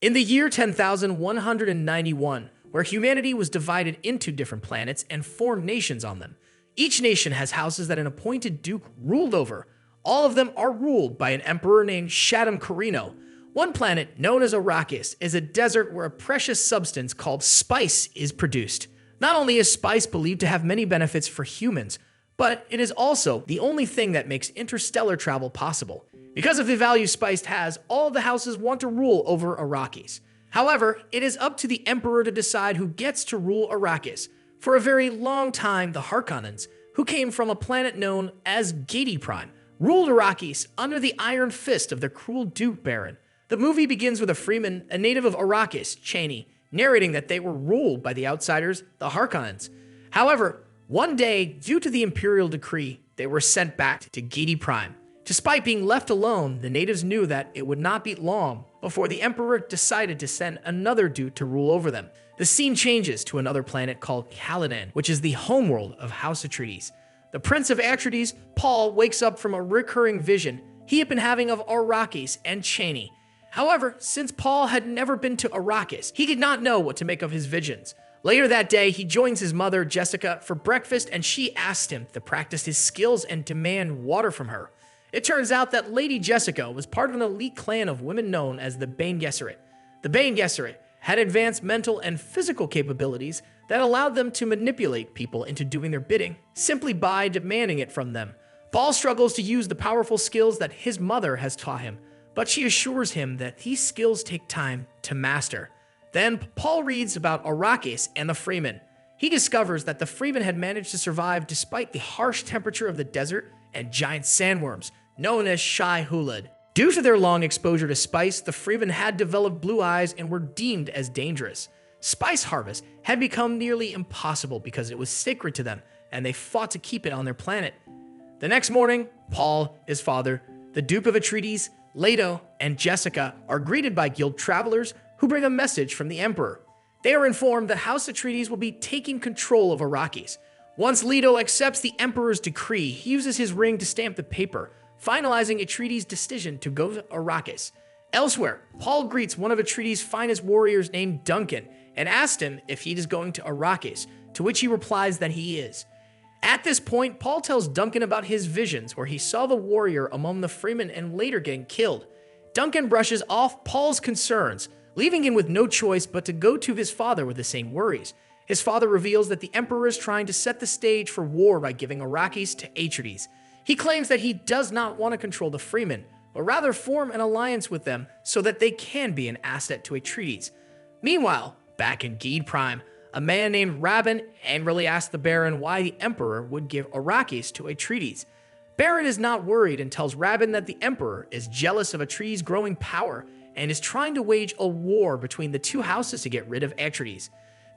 In the year 10,191, where humanity was divided into different planets and formed nations on them, each nation has houses that an appointed duke ruled over. All of them are ruled by an emperor named Shaddam Carino. One planet, known as Arrakis, is a desert where a precious substance called spice is produced. Not only is spice believed to have many benefits for humans, but it is also the only thing that makes interstellar travel possible. Because of the value spice has, all of the houses want to rule over Arrakis. However, it is up to the Emperor to decide who gets to rule Arrakis. For a very long time, the Harkonnens, who came from a planet known as Gedi Prime, ruled Arrakis under the iron fist of their cruel Duke Baron. The movie begins with a freeman, a native of Arrakis, Chani, narrating that they were ruled by the outsiders, the Harkonnens. However, one day, due to the Imperial decree, they were sent back to Gedi Prime. Despite being left alone, the natives knew that it would not be long before the Emperor decided to send another dude to rule over them. The scene changes to another planet called Caladan, which is the homeworld of House Atreides. The Prince of Atreides, Paul, wakes up from a recurring vision he had been having of Arrakis and Chani. However, since Paul had never been to Arrakis, he did not know what to make of his visions. Later that day, he joins his mother, Jessica, for breakfast, and she asks him to practice his skills and demand water from her. It turns out that Lady Jessica was part of an elite clan of women known as the Bene Gesserit. The Bene Gesserit had advanced mental and physical capabilities that allowed them to manipulate people into doing their bidding, simply by demanding it from them. Paul struggles to use the powerful skills that his mother has taught him, but she assures him that these skills take time to master. Then Paul reads about Arrakis and the Freeman. He discovers that the Freeman had managed to survive despite the harsh temperature of the desert and giant sandworms, known as Shai Hulud. Due to their long exposure to spice, the Freeman had developed blue eyes and were deemed as dangerous. Spice harvest had become nearly impossible because it was sacred to them, and they fought to keep it on their planet. The next morning, Paul, his father, the Duke of Atreides, Leto, and Jessica are greeted by guild travelers who bring a message from the Emperor. They are informed that House Atreides will be taking control of Arrakis. Once Leto accepts the Emperor's decree, he uses his ring to stamp the paper, finalizing Atreides' decision to go to Arrakis. Elsewhere, Paul greets one of Atreides' finest warriors named Duncan and asks him if he is going to Arrakis, to which he replies that he is. At this point, Paul tells Duncan about his visions where he saw the warrior among the Freemen and later getting killed. Duncan brushes off Paul's concerns, leaving him with no choice but to go to his father with the same worries. His father reveals that the Emperor is trying to set the stage for war by giving Arrakis to Atreides. He claims that he does not want to control the Freemen, but rather form an alliance with them so that they can be an asset to Atreides. Meanwhile, back in Gede Prime, a man named Rabban angrily asks the Baron why the Emperor would give Arrakis to Atreides. Baron is not worried and tells Rabban that the Emperor is jealous of Atreides' growing power and is trying to wage a war between the two houses to get rid of Atreides.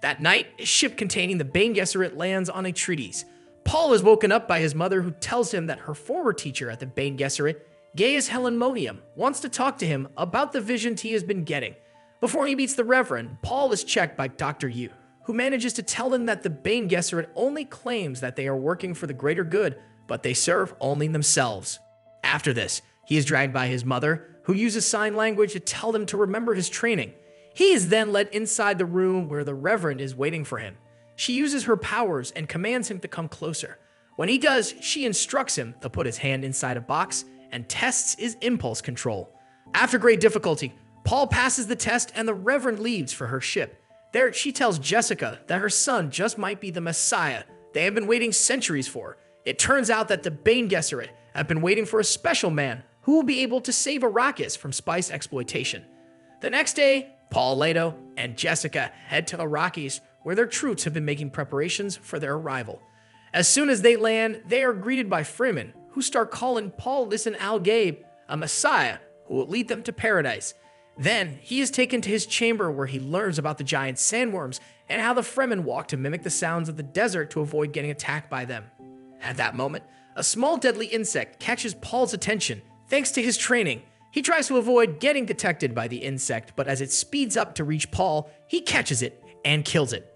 That night, a ship containing the Bene Gesserit lands on Atreides. Paul is woken up by his mother, who tells him that her former teacher at the Bene Gesserit, Gaius Helen Monium, wants to talk to him about the visions he has been getting. Before he meets the Reverend, Paul is checked by Dr. Yu, who manages to tell him that the Bene Gesserit only claims that they are working for the greater good, but they serve only themselves. After this, he is dragged by his mother, who uses sign language to tell them to remember his training. He is then led inside the room where the Reverend is waiting for him. She uses her powers and commands him to come closer. When he does, she instructs him to put his hand inside a box and tests his impulse control. After great difficulty, Paul passes the test and the Reverend leaves for her ship. There, she tells Jessica that her son just might be the Messiah they have been waiting centuries for. It turns out that the Bene Gesserit have been waiting for a special man who will be able to save Arrakis from spice exploitation. The next day, Paul, Leto, and Jessica head to Arrakis, where their troops have been making preparations for their arrival. As soon as they land, they are greeted by Freemen, who start calling Paul Lisan al-Gaib a messiah who will lead them to paradise. Then, he is taken to his chamber where he learns about the giant sandworms and how the Fremen walk to mimic the sounds of the desert to avoid getting attacked by them. At that moment, a small deadly insect catches Paul's attention. Thanks to his training, he tries to avoid getting detected by the insect, but as it speeds up to reach Paul, he catches it and kills it.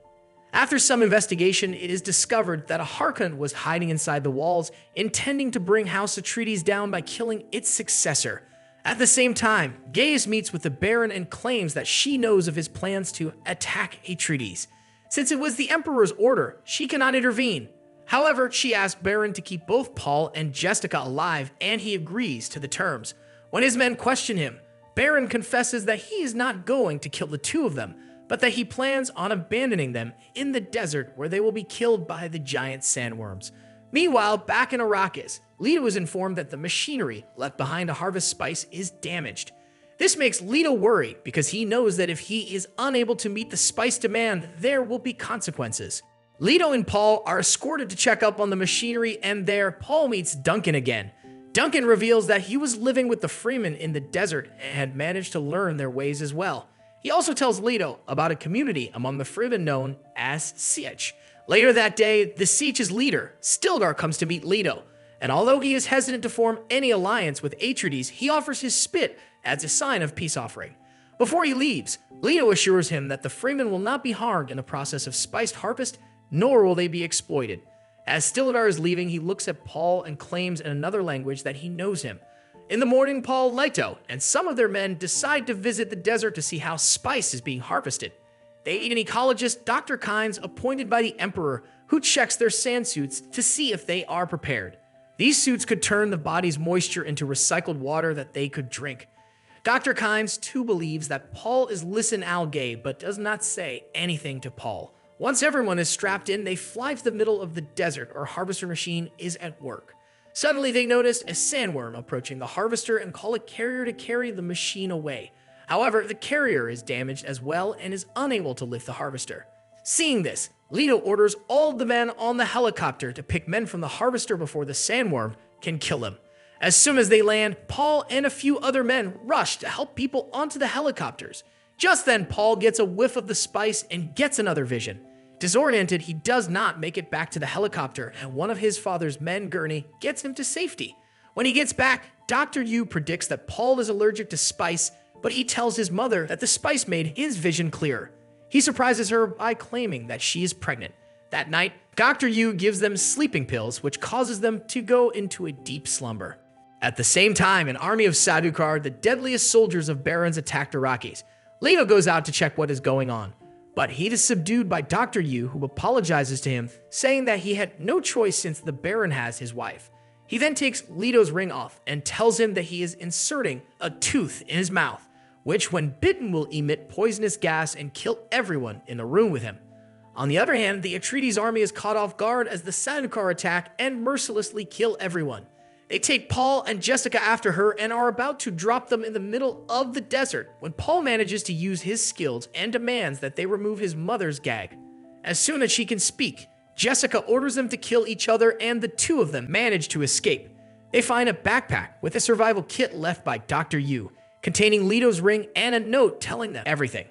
After some investigation, it is discovered that a Harkonnen was hiding inside the walls, intending to bring House Atreides down by killing its successor. At the same time, Gaius meets with the Baron and claims that she knows of his plans to attack Atreides. Since it was the Emperor's order, she cannot intervene. However, she asks Baron to keep both Paul and Jessica alive, and he agrees to the terms. When his men question him, Baron confesses that he is not going to kill the two of them, but that he plans on abandoning them in the desert where they will be killed by the giant sandworms. Meanwhile, back in Arrakis, Leto is informed that the machinery left behind to harvest spice is damaged. This makes Leto worry because he knows that if he is unable to meet the spice demand, there will be consequences. Leto and Paul are escorted to check up on the machinery, and there, Paul meets Duncan again. Duncan reveals that he was living with the Freemen in the desert and had managed to learn their ways as well. He also tells Leto about a community among the Freemen known as Sietch. Later that day, the Sietch's leader, Stilgar, comes to meet Leto, and although he is hesitant to form any alliance with Atreides, he offers his spit as a sign of peace offering. Before he leaves, Leto assures him that the Freemen will not be harmed in the process of spiced harvest, nor will they be exploited. As Stilgar is leaving, he looks at Paul and claims in another language that he knows him. In the morning, Paul, Leto, and some of their men decide to visit the desert to see how spice is being harvested. They meet an ecologist, Dr. Kynes, appointed by the Emperor, who checks their sand suits to see if they are prepared. These suits could turn the body's moisture into recycled water that they could drink. Dr. Kynes, too, believes that Paul is Lisan al-Gaib, but does not say anything to Paul. Once everyone is strapped in, they fly to the middle of the desert where harvester machine is at work. Suddenly, they notice a sandworm approaching the harvester and call a carrier to carry the machine away. However, the carrier is damaged as well and is unable to lift the harvester. Seeing this, Leto orders all the men on the helicopter to pick men from the harvester before the sandworm can kill him. As soon as they land, Paul and a few other men rush to help people onto the helicopters. Just then, Paul gets a whiff of the spice and gets another vision. Disoriented, he does not make it back to the helicopter, and one of his father's men, Gurney, gets him to safety. When he gets back, Dr. Yu predicts that Paul is allergic to spice, but he tells his mother that the spice made his vision clearer. He surprises her by claiming that she is pregnant. That night, Dr. Yu gives them sleeping pills, which causes them to go into a deep slumber. At the same time, an army of Sadukar, the deadliest soldiers of Barons, attacked Arrakis. Leto goes out to check what is going on, but he is subdued by Dr. Yu, who apologizes to him, saying that he had no choice since the Baron has his wife. He then takes Leto's ring off and tells him that he is inserting a tooth in his mouth, which when bitten will emit poisonous gas and kill everyone in the room with him. On the other hand, the Atreides army is caught off guard as the Sadukar attack and mercilessly kill everyone. They take Paul and Jessica after her and are about to drop them in the middle of the desert when Paul manages to use his skills and demands that they remove his mother's gag. As soon as she can speak, Jessica orders them to kill each other, and the two of them manage to escape. They find a backpack with a survival kit left by Dr. Yu, containing Leto's ring and a note telling them everything.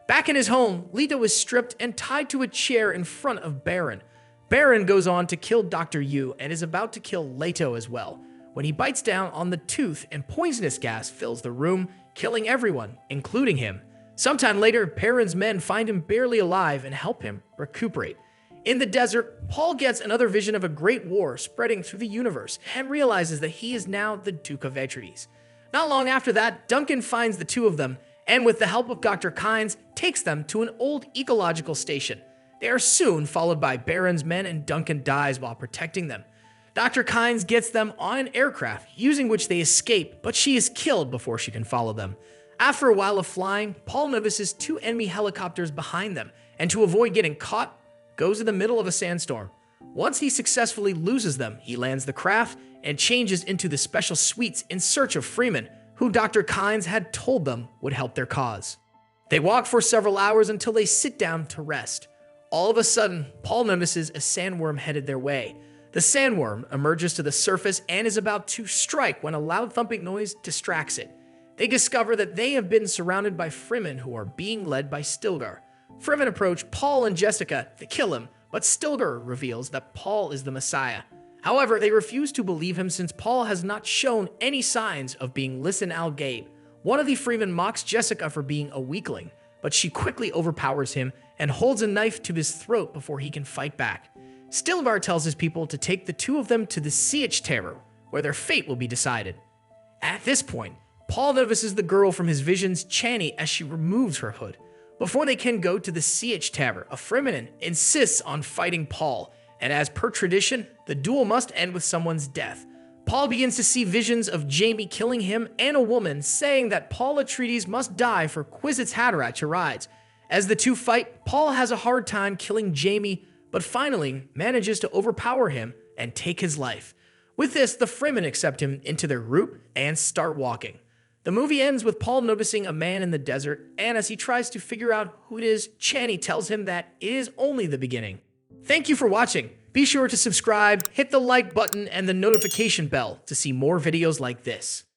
Back in his home, Leto is stripped and tied to a chair in front of Baron. Baron goes on to kill Dr. Yu and is about to kill Leto as well, when he bites down on the tooth and poisonous gas fills the room, killing everyone, including him. Sometime later, Baron's men find him barely alive and help him recuperate. In the desert, Paul gets another vision of a great war spreading through the universe and realizes that he is now the Duke of Atreides. Not long after that, Duncan finds the two of them and with the help of Dr. Kynes, takes them to an old ecological station. They are soon followed by Baron's men and Duncan dies while protecting them. Dr. Kynes gets them on an aircraft, using which they escape, but she is killed before she can follow them. After a while of flying, Paul notices two enemy helicopters behind them, and to avoid getting caught, goes in the middle of a sandstorm. Once he successfully loses them, he lands the craft and changes into the special suites in search of Freeman, who Dr. Kynes had told them would help their cause. They walk for several hours until they sit down to rest. All of a sudden, Paul notices a sandworm headed their way. The sandworm emerges to the surface and is about to strike when a loud thumping noise distracts it. They discover that they have been surrounded by Fremen who are being led by Stilgar. Fremen approach Paul and Jessica to kill him, but Stilgar reveals that Paul is the Messiah. However, they refuse to believe him since Paul has not shown any signs of being Lisan al-Gaib. One of the Fremen mocks Jessica for being a weakling, but she quickly overpowers him and holds a knife to his throat before he can fight back. Stilgar tells his people to take the two of them to the Sietch Terror, where their fate will be decided. At this point, Paul notices the girl from his visions, Chani, as she removes her hood. Before they can go to the Siege Tavern, a Fremen insists on fighting Paul, and as per tradition, the duel must end with someone's death. Paul begins to see visions of Jaime killing him and a woman, saying that Paul Atreides must die for Kwisatz Haderach to rise. As the two fight, Paul has a hard time killing Jaime, but finally manages to overpower him and take his life. With this, the Fremen accept him into their group and start walking. The movie ends with Paul noticing a man in the desert, and as he tries to figure out who it is, Chani tells him that it is only the beginning. Thank you for watching. Be sure to subscribe, hit the like button, and the notification bell to see more videos like this.